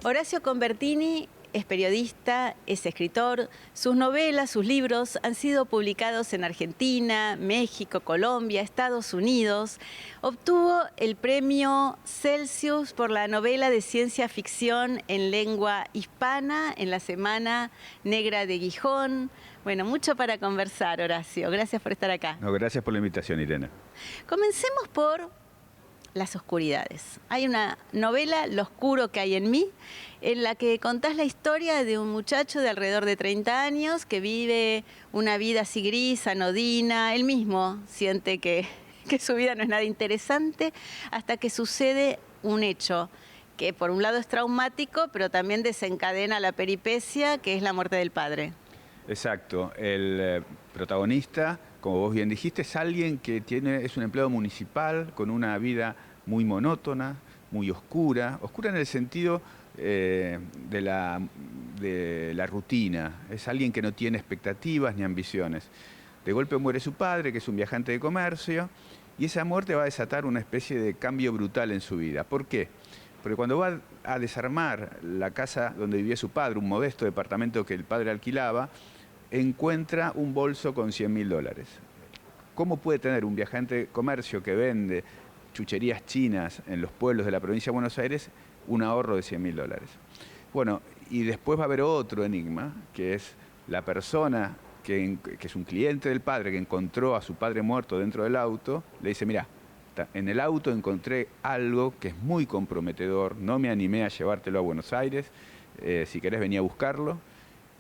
Horacio Convertini es periodista, es escritor. Sus novelas, sus libros han sido publicados en Argentina, México, Colombia, Estados Unidos. Obtuvo el premio Celsius por la novela de ciencia ficción en lengua hispana en la Semana Negra de Gijón. Bueno, mucho para conversar, Horacio. Gracias por estar acá. No, gracias por la invitación, Irene. Comencemos por las oscuridades. Hay una novela, Lo oscuro que hay en mí, en la que contás la historia de un muchacho de alrededor de 30 años que vive una vida así gris, anodina. Él mismo siente que su vida no es nada interesante hasta que sucede un hecho que por un lado es traumático, pero también desencadena la peripecia, que es la muerte del padre. Exacto. El protagonista, como vos bien dijiste, es alguien que es un empleado municipal con una vida muy monótona, muy oscura. Oscura en el sentido de la rutina. Es alguien que no tiene expectativas ni ambiciones. De golpe muere su padre, que es un viajante de comercio, y esa muerte va a desatar una especie de cambio brutal en su vida. ¿Por qué? Porque cuando va a desarmar la casa donde vivía su padre, un modesto departamento que el padre alquilaba, encuentra un bolso con $100.000. ¿Cómo puede tener un viajante de comercio que vende chucherías chinas en los pueblos de la provincia de Buenos Aires un ahorro de $100.000? Bueno, y después va a haber otro enigma, que es la persona que es un cliente del padre que encontró a su padre muerto dentro del auto. Le dice: mirá, en el auto encontré algo que es muy comprometedor, no me animé a llevártelo a Buenos Aires, si querés venía a buscarlo.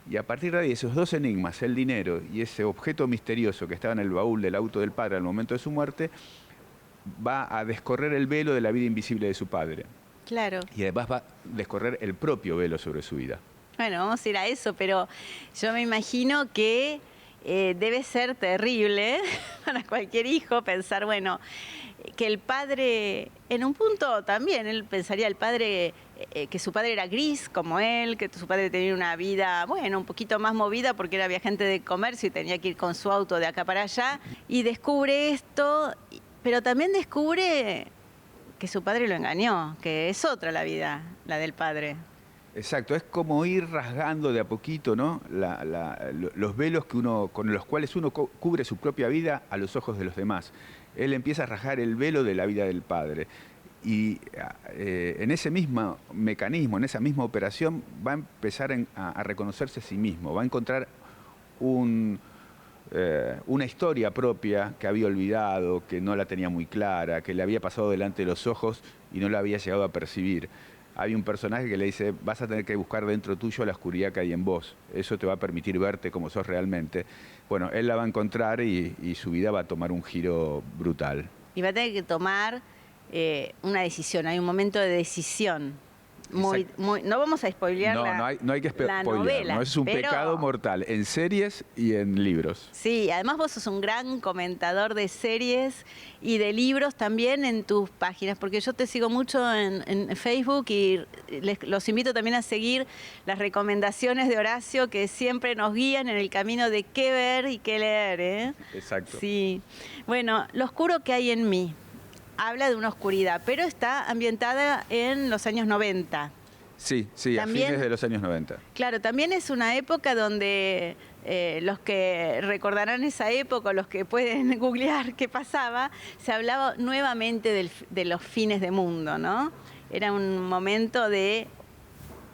Y a partir de ahí, esos dos enigmas, el dinero y ese objeto misterioso que estaba en el baúl del auto del padre al momento de su muerte, va a descorrer el velo de la vida invisible de su padre. Claro. Y además va a descorrer el propio velo sobre su vida. Bueno, vamos a ir a eso, pero yo me imagino que debe ser terrible para cualquier hijo pensar, bueno, que el padre, en un punto también, él pensaría que su padre era gris como él, que su padre tenía una vida, bueno, un poquito más movida porque era viajante de comercio y tenía que ir con su auto de acá para allá, y descubre esto, pero también descubre que su padre lo engañó, que es otra la vida, la del padre. Exacto, es como ir rasgando de a poquito, ¿no? Los velos con los cuales uno cubre su propia vida a los ojos de los demás. Él empieza a rasgar el velo de la vida del padre. Y en ese mismo mecanismo, en esa misma operación, va a empezar a reconocerse a sí mismo, va a encontrar una historia propia que había olvidado, que no la tenía muy clara, que le había pasado delante de los ojos y no la había llegado a percibir. Hay un personaje que le dice: vas a tener que buscar dentro tuyo la oscuridad que hay en vos. Eso te va a permitir verte como sos realmente. Bueno, él la va a encontrar y su vida va a tomar un giro brutal. Y va a tener que tomar una decisión, hay un momento de decisión. No vamos a spoilear no hay que spoilear, novela, no, es un pecado mortal en series y en libros. Sí, además vos sos un gran comentador de series y de libros también en tus páginas, porque yo te sigo mucho en Facebook y los invito también a seguir las recomendaciones de Horacio, que siempre nos guían en el camino de qué ver y qué leer, ¿eh? Exacto. Sí. Bueno, Lo oscuro que hay en mí habla de una oscuridad, pero está ambientada en los años 90. Sí, también, a fines de los años 90. Claro, también es una época donde los que recordarán esa época, los que pueden googlear qué pasaba, se hablaba nuevamente de los fines de mundo, ¿no? Era un momento de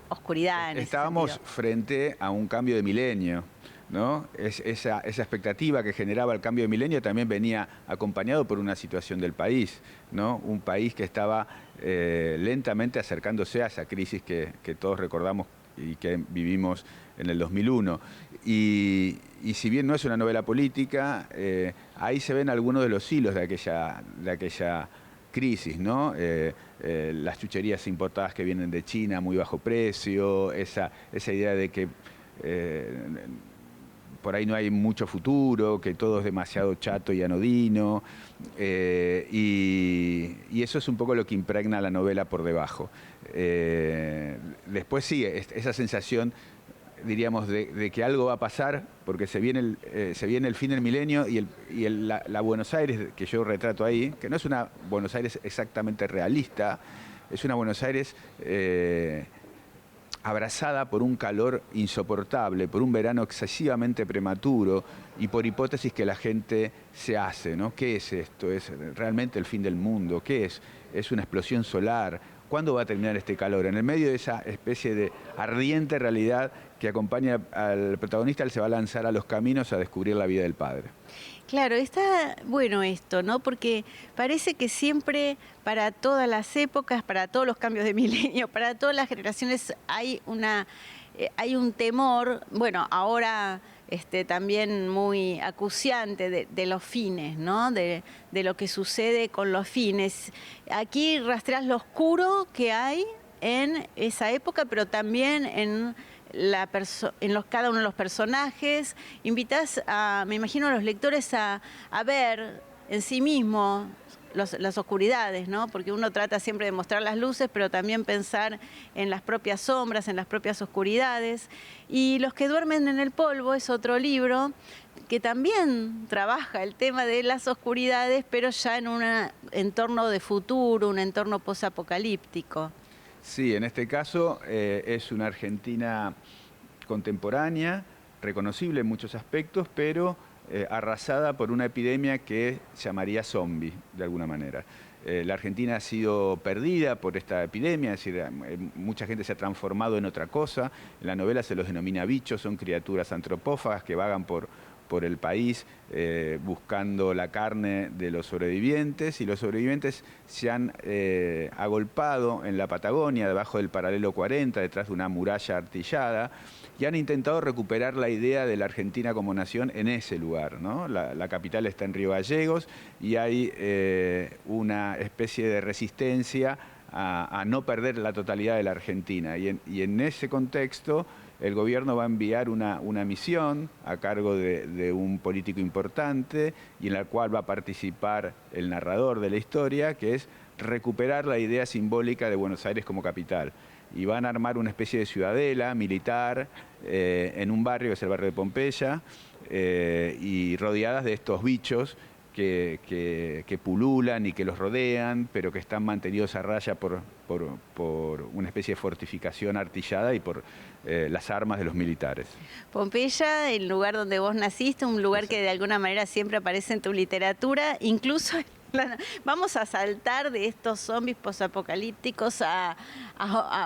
oscuridad. Estábamos frente a un cambio de milenio, ¿no? Esa expectativa que generaba el cambio de milenio también venía acompañado por una situación del país, ¿no? Un país que estaba lentamente acercándose a esa crisis que todos recordamos y que vivimos en el 2001. Y si bien no es una novela política, ahí se ven algunos de los hilos de aquella crisis, ¿no? Las chucherías importadas que vienen de China a muy bajo precio, esa idea de que por ahí no hay mucho futuro, que todo es demasiado chato y anodino, y eso es un poco lo que impregna la novela por debajo. Después sí, esa sensación, diríamos, de que algo va a pasar, porque se viene el fin del milenio y la Buenos Aires que yo retrato ahí, que no es una Buenos Aires exactamente realista, es una Buenos Aires abrazada por un calor insoportable, por un verano excesivamente prematuro y por hipótesis que la gente se hace, ¿no? ¿Qué es esto? ¿Es realmente el fin del mundo? ¿Qué es? ¿Es una explosión solar? ¿Cuándo va a terminar este calor? En el medio de esa especie de ardiente realidad que acompaña al protagonista, él se va a lanzar a los caminos a descubrir la vida del padre. Claro, está bueno esto, ¿no? Porque parece que siempre, para todas las épocas, para todos los cambios de milenio, para todas las generaciones, hay un temor, bueno, ahora también muy acuciante de los fines, ¿no? De lo que sucede con los fines. Aquí rastreas lo oscuro que hay en esa época, pero también en cada uno de los personajes. Invitas me imagino, a los lectores a ver en sí mismo las oscuridades, ¿no? Porque uno trata siempre de mostrar las luces, pero también pensar en las propias sombras, en las propias oscuridades. Y Los que duermen en el polvo es otro libro que también trabaja el tema de las oscuridades, pero ya en un entorno de futuro, un entorno posapocalíptico. Sí, en este caso es una Argentina contemporánea, reconocible en muchos aspectos, pero arrasada por una epidemia que llamaría zombie, de alguna manera. La Argentina ha sido perdida por esta epidemia, es decir, mucha gente se ha transformado en otra cosa. En la novela se los denomina bichos, son criaturas antropófagas que vagan por el país buscando la carne de los sobrevivientes, y los sobrevivientes se han agolpado en la Patagonia, debajo del paralelo 40, detrás de una muralla artillada, y han intentado recuperar la idea de la Argentina como nación en ese lugar, ¿no? La capital está en Río Gallegos y hay una especie de resistencia a no perder la totalidad de la Argentina. Y en ese contexto el gobierno va a enviar una misión a cargo de un político importante y en la cual va a participar el narrador de la historia, que es recuperar la idea simbólica de Buenos Aires como capital. Y van a armar una especie de ciudadela militar en un barrio, que es el barrio de Pompeya, y rodeadas de estos bichos que pululan y que los rodean, pero que están mantenidos a raya por una especie de fortificación artillada y por las armas de los militares. Pompeya, el lugar donde vos naciste, un lugar que de alguna manera siempre aparece en tu literatura, incluso vamos a saltar de estos zombies posapocalípticos a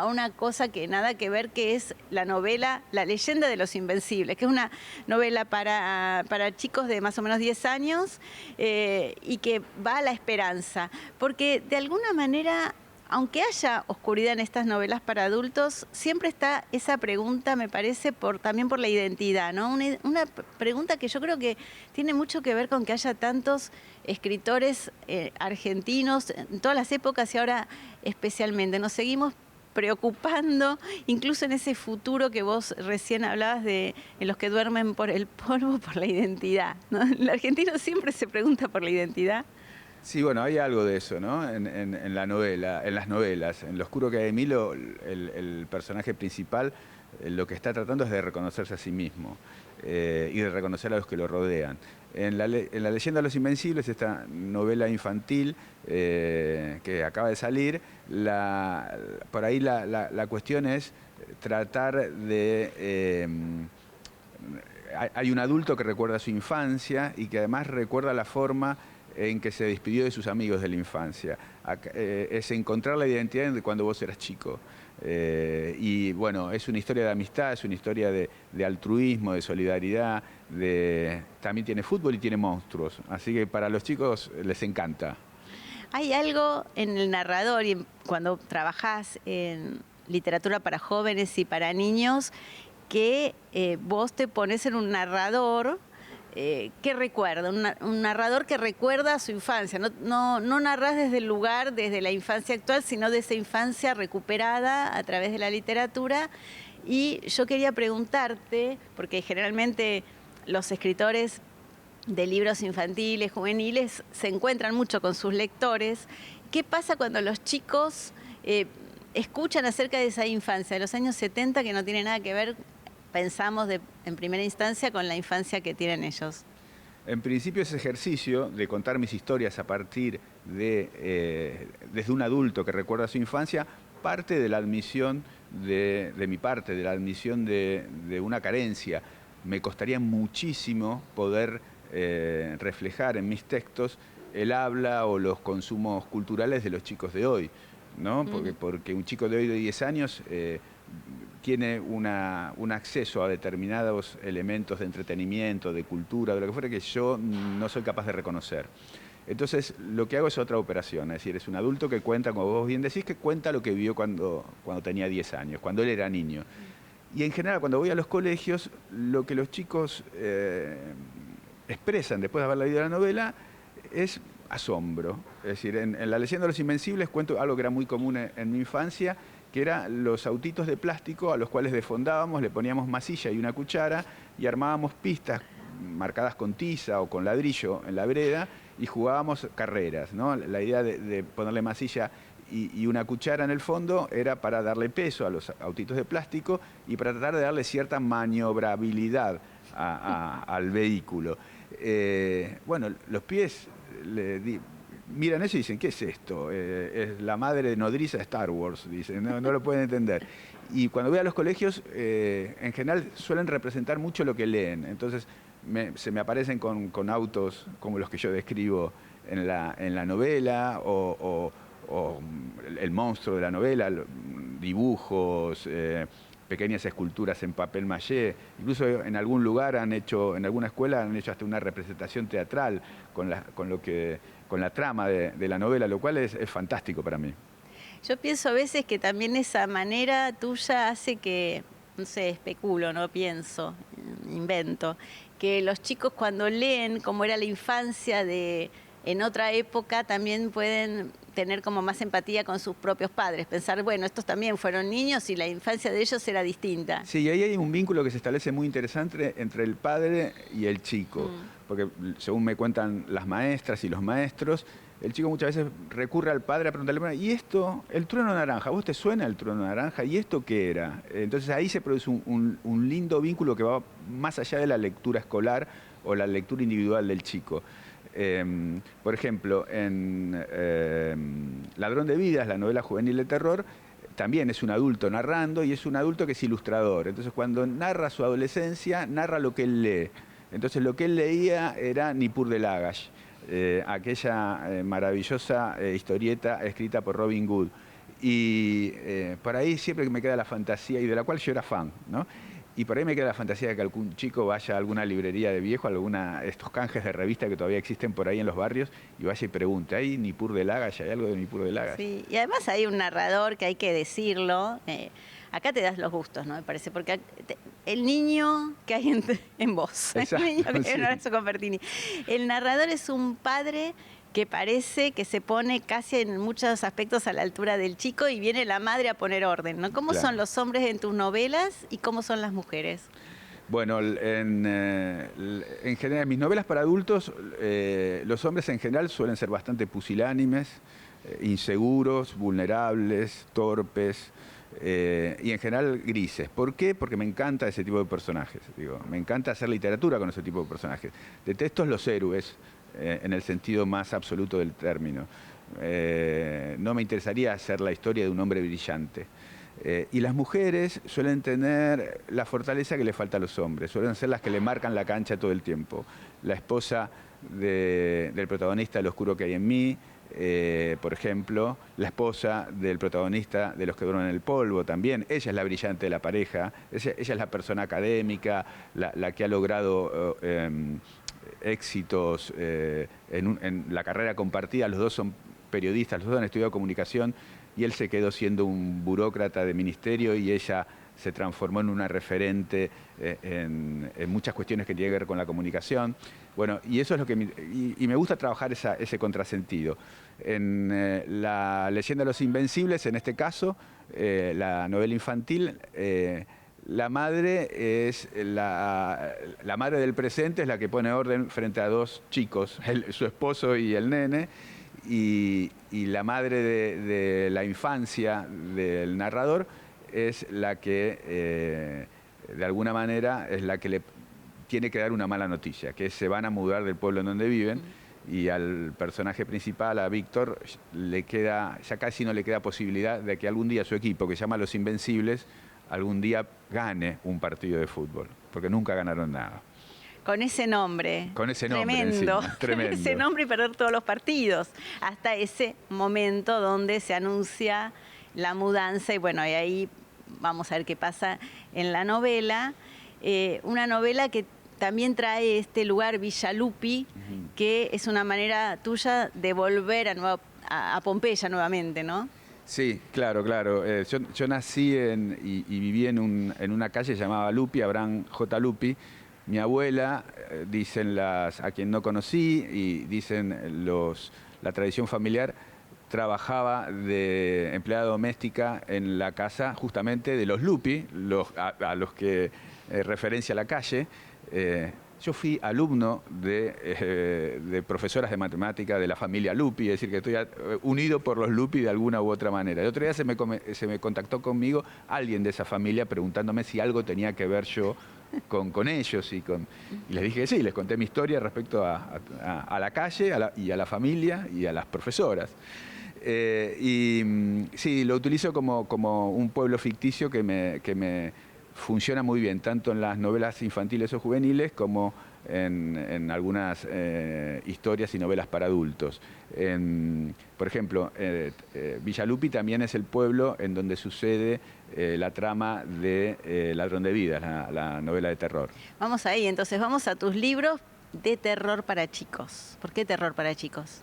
una cosa que nada que ver, que es la novela La leyenda de los invencibles, que es una novela para chicos de más o menos 10 años y que va a la esperanza, porque de alguna manera, aunque haya oscuridad en estas novelas para adultos, siempre está esa pregunta, me parece, también por la identidad, ¿no? Una pregunta que yo creo que tiene mucho que ver con que haya tantos escritores argentinos en todas las épocas y ahora especialmente. Nos seguimos preocupando, incluso en ese futuro que vos recién hablabas en los que duermen por el polvo, por la identidad, ¿no? El argentino siempre se pregunta por la identidad. Sí, bueno, hay algo de eso, ¿no? En la novela, en las novelas. En Lo oscuro que hay de mí, el personaje principal lo que está tratando es de reconocerse a sí mismo y de reconocer a los que lo rodean. En la leyenda de los invencibles, esta novela infantil que acaba de salir, por ahí la cuestión es tratar de... hay un adulto que recuerda su infancia y que además recuerda la forma en que se despidió de sus amigos de la infancia. Es encontrar la identidad de cuando vos eras chico. Y bueno, es una historia de amistad, es una historia de altruismo, de solidaridad, también tiene fútbol y tiene monstruos. Así que para los chicos les encanta. Hay algo en el narrador y cuando trabajás en literatura para jóvenes y para niños que vos te pones en un narrador que recuerda, un narrador que recuerda su infancia. No narrás desde el lugar, desde la infancia actual, sino de esa infancia recuperada a través de la literatura. Y yo quería preguntarte, porque generalmente los escritores de libros infantiles, juveniles, se encuentran mucho con sus lectores. ¿Qué pasa cuando los chicos escuchan acerca de esa infancia de los años 70 que no tiene nada que ver, pensamos en primera instancia, con la infancia que tienen ellos? En principio ese ejercicio de contar mis historias a partir desde un adulto que recuerda su infancia, parte de la admisión de mi parte, de la admisión de una carencia. Me costaría muchísimo poder reflejar en mis textos el habla o los consumos culturales de los chicos de hoy, ¿no? Porque un chico de hoy de 10 años tiene un acceso a determinados elementos de entretenimiento, de cultura, de lo que fuera, que yo no soy capaz de reconocer. Entonces, lo que hago es otra operación, es decir, es un adulto que cuenta, como vos bien decís, que cuenta lo que vivió cuando tenía 10 años, cuando él era niño. Y en general, cuando voy a los colegios, lo que los chicos expresan después de haber leído la novela es asombro. Es decir, en La leyenda de los invencibles cuento algo que era muy común en mi infancia, que eran los autitos de plástico a los cuales desfondábamos, le poníamos masilla y una cuchara y armábamos pistas marcadas con tiza o con ladrillo en la vereda y jugábamos carreras, ¿no? La idea de ponerle masilla y una cuchara en el fondo era para darle peso a los autitos de plástico y para tratar de darle cierta maniobrabilidad al vehículo. Bueno, los pies miran eso y dicen, ¿qué es esto? Es la madre nodriza de Star Wars, dicen, no lo pueden entender. Y cuando voy a los colegios, en general suelen representar mucho lo que leen. Entonces se me aparecen con autos como los que yo describo en la novela, o el monstruo de la novela, dibujos, pequeñas esculturas en papel maché. Incluso en algún lugar en alguna escuela han hecho hasta una representación teatral con la trama de la novela, lo cual es fantástico para mí. Yo pienso a veces que también esa manera tuya hace que, no sé, especulo, no pienso, invento, que los chicos cuando leen cómo era la infancia en otra época también pueden tener como más empatía con sus propios padres, pensar, bueno, estos también fueron niños y la infancia de ellos era distinta. Sí, y ahí hay un vínculo que se establece muy interesante entre el padre y el chico, porque según me cuentan las maestras y los maestros, el chico muchas veces recurre al padre a preguntarle, bueno, ¿y esto, el trueno naranja, vos te suena el trueno naranja? ¿Y esto qué era? Entonces ahí se produce un lindo vínculo que va más allá de la lectura escolar o la lectura individual del chico. Por ejemplo, en Ladrón de Vidas, la novela juvenil de terror, también es un adulto narrando y es un adulto que es ilustrador. Entonces, cuando narra su adolescencia, narra lo que él lee. Entonces, lo que él leía era Nippur de Lagash, aquella maravillosa historieta escrita por Robin Hood. Y por ahí siempre me queda la fantasía, y de la cual yo era fan, ¿no? Y por ahí me queda la fantasía de que algún chico vaya a alguna librería de viejo, estos canjes de revista que todavía existen por ahí en los barrios, y vaya y pregunte, ¿hay Nippur de Lagash? ¿Hay algo de Nippur de Lagash? Sí, y además hay un narrador que hay que decirlo. Acá te das los gustos, ¿no? Me parece, porque el niño que hay en vos, exacto, el niño que sí. hay en Horacio Convertini. El narrador es un padre que parece que se pone casi en muchos aspectos a la altura del chico y viene la madre a poner orden, ¿no? ¿Cómo Claro. son los hombres en tus novelas y cómo son las mujeres? Bueno, en general, en mis novelas para adultos, los hombres en general suelen ser bastante pusilánimes, inseguros, vulnerables, torpes, y en general grises. ¿Por qué? Porque me encanta ese tipo de personajes. Digo, me encanta hacer literatura con ese tipo de personajes. Detesto los héroes, en el sentido más absoluto del término. No me interesaría hacer la historia de un hombre brillante. Y las mujeres suelen tener la fortaleza que le falta a los hombres, suelen ser las que le marcan la cancha todo el tiempo. La esposa del protagonista de Lo oscuro que hay en mí, por ejemplo, la esposa del protagonista de Los que duermen en el polvo también, ella es la brillante de la pareja, ella es la persona académica, la que ha logrado éxitos en la carrera compartida. Los dos son periodistas, los dos han estudiado comunicación, y él se quedó siendo un burócrata de ministerio y ella se transformó en una referente en muchas cuestiones que tienen que ver con la comunicación. Bueno, y eso es lo que me gusta trabajar ese contrasentido. En La leyenda de los invencibles, en este caso, la novela infantil, la madre es la madre del presente, es la que pone orden frente a dos chicos, su esposo y el nene. Y la madre de la infancia del narrador es la que, de alguna manera, es la que le tiene que dar una mala noticia, que se van a mudar del pueblo en donde viven. y al personaje principal, a Víctor, ya casi no le queda posibilidad de que algún día su equipo, que se llama Los Invencibles, algún día gane un partido de fútbol, porque nunca ganaron nada. Con ese nombre. Con ese nombre tremendo. encima, tremendo. Con ese nombre y perder todos los partidos. Hasta ese momento donde se anuncia la mudanza y bueno, y ahí vamos a ver qué pasa en la novela. Una novela que también trae este lugar Villa Lupi, que es una manera tuya de volver a Pompeya nuevamente, ¿no? Sí, claro, claro. Yo nací y viví en una calle llamada Lupi, Abraham J. Lupi. Mi abuela, dicen a quien no conocí y dicen la tradición familiar, trabajaba de empleada doméstica en la casa justamente de los Lupi, a los que referencia la calle. Yo fui alumno de profesoras de matemática de la familia Lupi, es decir, que estoy unido por los Lupi de alguna u otra manera. El otro día se me contactó conmigo alguien de esa familia preguntándome si algo tenía que ver yo con ellos y les dije que sí, les conté mi historia respecto a la calle y a la familia y a las profesoras. Sí, lo utilizo como un pueblo ficticio que me funciona muy bien, tanto en las novelas infantiles o juveniles como en algunas historias y novelas para adultos. Por ejemplo, Villa Lupi también es el pueblo en donde sucede la trama de Ladrón de Vidas, la novela de terror. Vamos ahí, entonces vamos a tus libros de terror para chicos. ¿Por qué terror para chicos?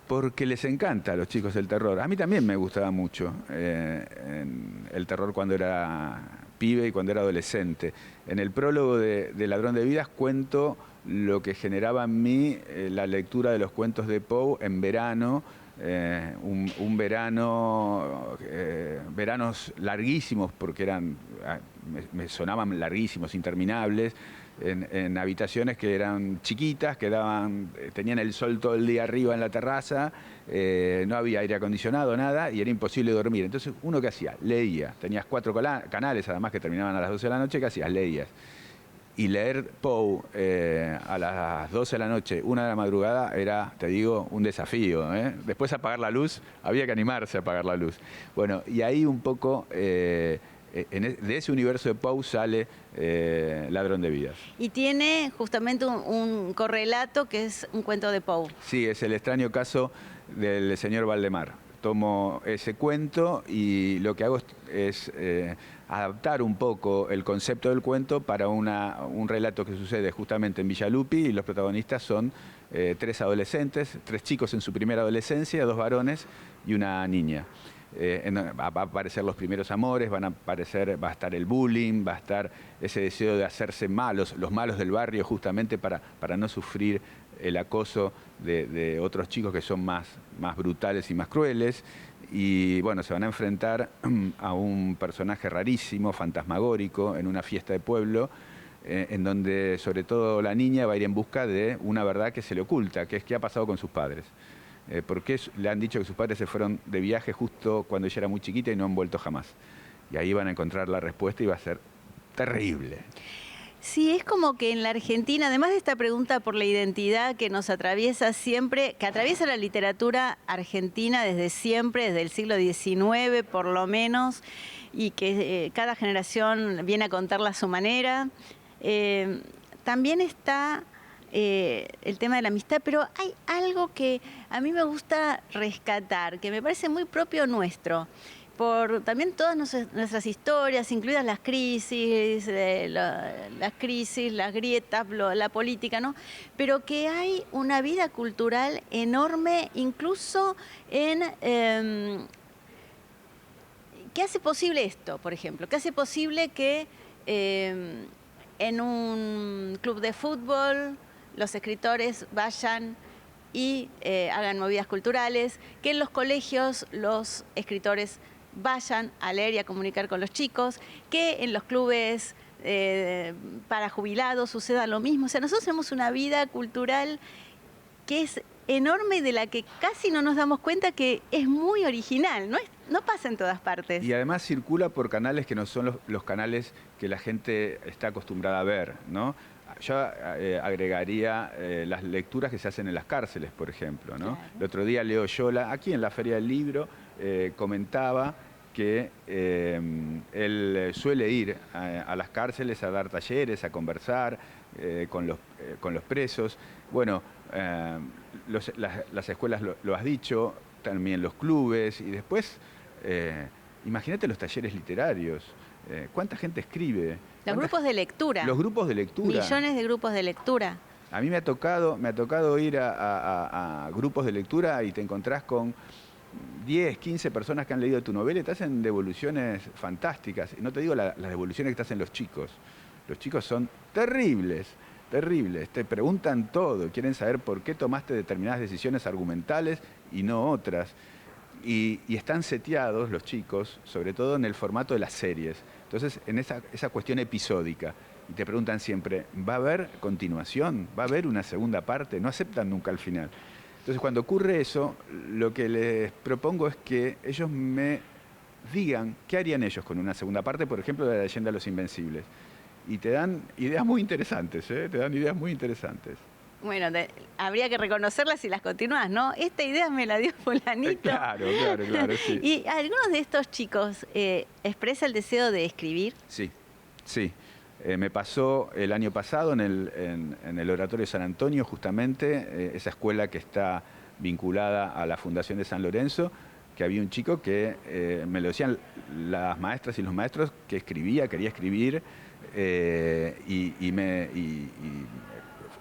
Porque les encanta a los chicos el terror. A mí también me gustaba mucho el terror cuando era pibe y cuando era adolescente. En el prólogo de Ladrón de Vidas cuento lo que generaba en mí la lectura de los cuentos de Poe en verano, un verano, veranos larguísimos porque me sonaban larguísimos, interminables, en habitaciones que eran chiquitas, tenían el sol todo el día arriba en la terraza, no había aire acondicionado, nada, y era imposible dormir. Entonces, ¿uno qué hacía? Leía. Tenías 4 canales, además, que terminaban a las 12 de la noche, ¿qué hacías? Leías. Y leer Poe a las 12 de la noche, 1 de la madrugada, era, te digo, un desafío. Después apagar la luz, había que animarse a apagar la luz. Bueno, y ahí un poco, de ese universo de Poe sale Ladrón de Vidas. Y tiene justamente un correlato que es un cuento de Poe. Sí, es El extraño caso del señor Valdemar. Tomo ese cuento y lo que hago es adaptar un poco el concepto del cuento para un relato que sucede justamente en Villa Lupi, y los protagonistas son 3 adolescentes, 3 chicos en su primera adolescencia, 2 varones y una niña. Va a aparecer los primeros amores, va a estar el bullying, va a estar ese deseo de hacerse malos, los malos del barrio, justamente para no sufrir el acoso de otros chicos que son más brutales y más crueles. Y bueno, se van a enfrentar a un personaje rarísimo, fantasmagórico, en una fiesta de pueblo, en donde sobre todo la niña va a ir en busca de una verdad que se le oculta, que es qué ha pasado con sus padres. Porque le han dicho que sus padres se fueron de viaje justo cuando ella era muy chiquita y no han vuelto jamás. Y ahí van a encontrar la respuesta y va a ser terrible. Sí, es como que en la Argentina, además de esta pregunta por la identidad que nos atraviesa siempre, que atraviesa la literatura argentina desde siempre, desde el siglo XIX por lo menos, y que cada generación viene a contarla a su manera, también está el tema de la amistad, pero hay algo que a mí me gusta rescatar, que me parece muy propio nuestro, por también todas nuestras historias, incluidas las crisis, las grietas, la política, ¿no? Pero que hay una vida cultural enorme, incluso ¿qué hace posible esto, por ejemplo? ¿Qué hace posible que en un club de fútbol los escritores vayan y hagan movidas culturales, que en los colegios los escritores vayan a leer y a comunicar con los chicos, que en los clubes para jubilados suceda lo mismo? O sea, nosotros tenemos una vida cultural que es enorme y de la que casi no nos damos cuenta que es muy original, no pasa en todas partes. Y además circula por canales que no son los canales que la gente está acostumbrada a ver, ¿no? yo agregaría las lecturas que se hacen en las cárceles, por ejemplo, ¿no? Claro. El otro día Leo Yola, aquí en la Feria del Libro, comentaba que él suele ir a las cárceles a dar talleres, a conversar con los presos. Bueno, las escuelas lo has dicho, también los clubes, y después, imagínate los talleres literarios. ¿Cuánta gente escribe? Los grupos de lectura. Los grupos de lectura. Millones de grupos de lectura. A mí me ha tocado ir a grupos de lectura y te encontrás con 10, 15 personas que han leído tu novela y te hacen devoluciones fantásticas. Y no te digo las devoluciones que te hacen los chicos. Los chicos son terribles, terribles. Te preguntan todo, quieren saber por qué tomaste determinadas decisiones argumentales y no otras. Y están seteados los chicos, sobre todo en el formato de las series. Entonces, en esa cuestión episódica. Y te preguntan siempre, ¿va a haber continuación? ¿Va a haber una segunda parte? No aceptan nunca el final. Entonces, cuando ocurre eso, lo que les propongo es que ellos me digan qué harían ellos con una segunda parte, por ejemplo, de La leyenda de los Invencibles. Y te dan ideas muy interesantes, ¿eh? Te dan ideas muy interesantes. Bueno, habría que reconocerlas si las continúas, ¿no? Esta idea me la dio fulanito. Claro, sí. ¿Y algunos de estos chicos expresa el deseo de escribir? Sí, sí. Me pasó el año pasado en el Oratorio de San Antonio, justamente, esa escuela que está vinculada a la Fundación de San Lorenzo, que había un chico que, me lo decían las maestras y los maestros, que quería escribir,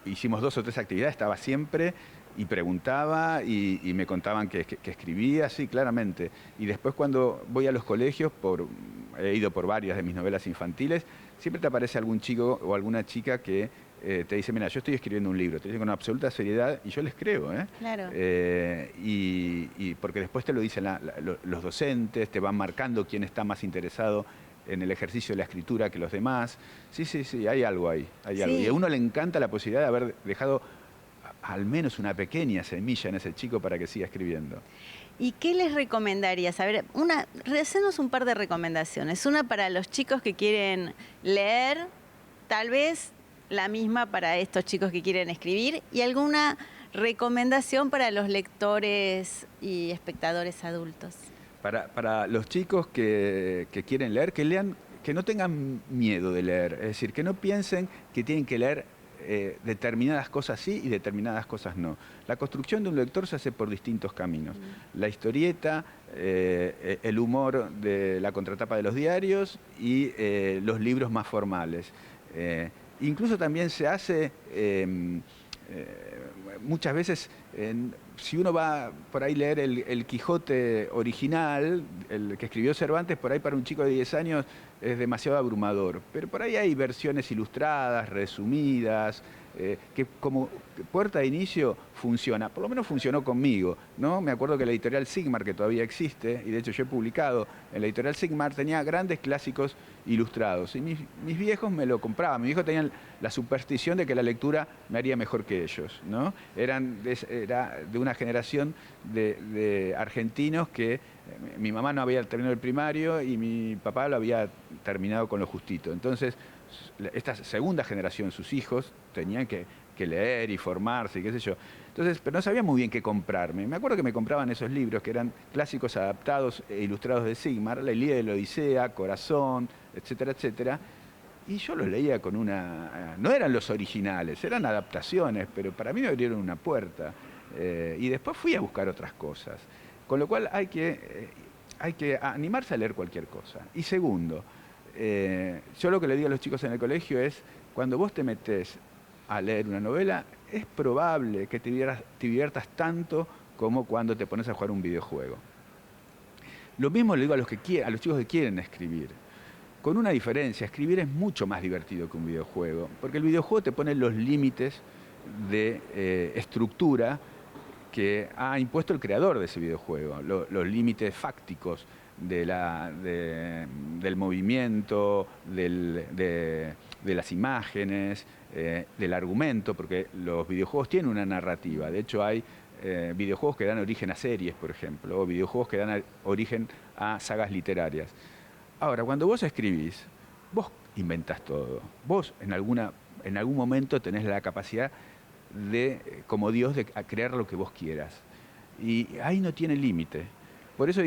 hicimos 2 o 3 actividades, estaba siempre y preguntaba y me contaban que escribía, sí, claramente. Y después cuando voy a los colegios, he ido por varias de mis novelas infantiles, siempre te aparece algún chico o alguna chica que te dice, mira, yo estoy escribiendo un libro, te dice con absoluta seriedad y yo les creo, ¿eh? Claro. Y porque después te lo dicen los docentes, te van marcando quién está más interesado en el ejercicio de la escritura que los demás. Sí, hay algo ahí, hay algo. Y a uno le encanta la posibilidad de haber dejado al menos una pequeña semilla en ese chico para que siga escribiendo. ¿Y qué les recomendarías? A ver, hacenos un par de recomendaciones. Una para los chicos que quieren leer, tal vez la misma para estos chicos que quieren escribir, y alguna recomendación para los lectores y espectadores adultos. Para los chicos que quieren leer, que lean, que no tengan miedo de leer, es decir, que no piensen que tienen que leer determinadas cosas sí y determinadas cosas no. La construcción de un lector se hace por distintos caminos. La historieta, el humor de la contratapa de los diarios y los libros más formales. Incluso también se hace muchas veces, si uno va por ahí a leer el Quijote original, el que escribió Cervantes, por ahí para un chico de 10 años es demasiado abrumador. Pero por ahí hay versiones ilustradas, resumidas, que como puerta de inicio funciona. Por lo menos funcionó conmigo, ¿no? Me acuerdo que la editorial Sigmar, que todavía existe, y de hecho yo he publicado en la editorial Sigmar, tenía grandes clásicos ilustrados. Y mis viejos me lo compraban. Mis viejos tenían la superstición de que la lectura me haría mejor que ellos, ¿no? Era de una generación de argentinos que mi mamá no había terminado el primario y mi papá lo había terminado con lo justito. Entonces, esta segunda generación, sus hijos, tenían que leer y formarse y qué sé yo. Entonces, pero no sabía muy bien qué comprarme. Me acuerdo que me compraban esos libros que eran clásicos adaptados e ilustrados de Sigmar, La Ilíada y la Odisea, Corazón, etcétera, etcétera. Y yo los leía con una... No eran los originales, eran adaptaciones, pero para mí me abrieron una puerta. Y después fui a buscar otras cosas. Con lo cual hay que animarse a leer cualquier cosa. Y segundo, yo lo que le digo a los chicos en el colegio es, cuando vos te metés a leer una novela, es probable que te diviertas tanto como cuando te pones a jugar un videojuego. Lo mismo le digo a los chicos que quieren escribir. Con una diferencia, escribir es mucho más divertido que un videojuego, porque el videojuego te pone los límites de estructura que ha impuesto el creador de ese videojuego, los límites fácticos del movimiento, de las imágenes, del argumento, porque los videojuegos tienen una narrativa. De hecho, hay videojuegos que dan origen a series, por ejemplo, o videojuegos que dan origen a sagas literarias. Ahora, cuando vos escribís, vos inventás todo. Vos, en alguna En algún momento tenés la capacidad de, como Dios, de crear lo que vos quieras. Y ahí no tiene límite. Por eso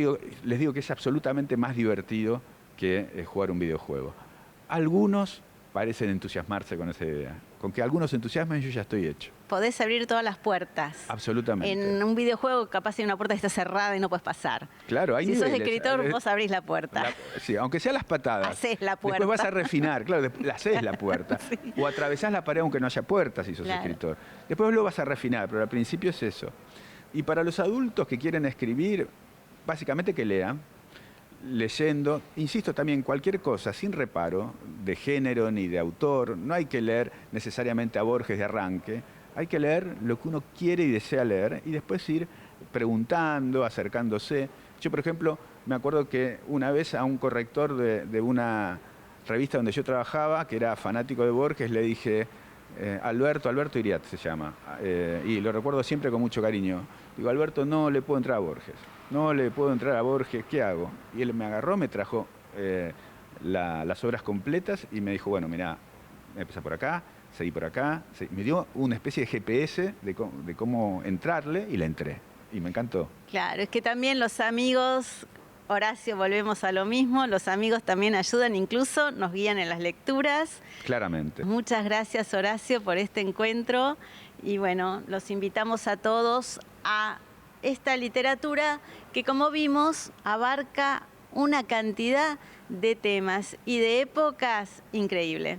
les digo que es absolutamente más divertido que jugar un videojuego. Algunos parecen entusiasmarse con esa idea. Con que algunos se entusiasmen, yo ya estoy hecho. Podés abrir todas las puertas. Absolutamente. En un videojuego capaz hay una puerta que está cerrada y no puedes pasar. Claro, hay si niveles. sos escritor, vos abrís la puerta. Sí, aunque sea las patadas. Hacés la puerta. Después vas a refinar, claro, hacés la puerta. Sí. O atravesás la pared aunque no haya puerta si sos escritor. Después lo vas a refinar, pero al principio es eso. Y para los adultos que quieren escribir, básicamente que lean. Leyendo, insisto también, cualquier cosa, sin reparo, de género ni de autor. No hay que leer necesariamente a Borges de arranque. Hay que leer lo que uno quiere y desea leer y después ir preguntando, acercándose. Yo, por ejemplo, me acuerdo que una vez a un corrector de una revista donde yo trabajaba, que era fanático de Borges, le dije, Alberto Iriart se llama, y lo recuerdo siempre con mucho cariño. Digo, Alberto, no le puedo entrar a Borges. No le puedo entrar a Borges, ¿qué hago? Y él me agarró, me trajo las obras completas y me dijo, bueno, mirá, empecé por acá, seguí por acá. Me dio una especie de GPS de cómo entrarle y le entré. Y me encantó. Claro, es que también los amigos, Horacio, volvemos a lo mismo, los amigos también ayudan, incluso nos guían en las lecturas. Claramente. Muchas gracias, Horacio, por este encuentro. Y bueno, los invitamos a todos a esta literatura que, como vimos, abarca una cantidad de temas y de épocas increíble.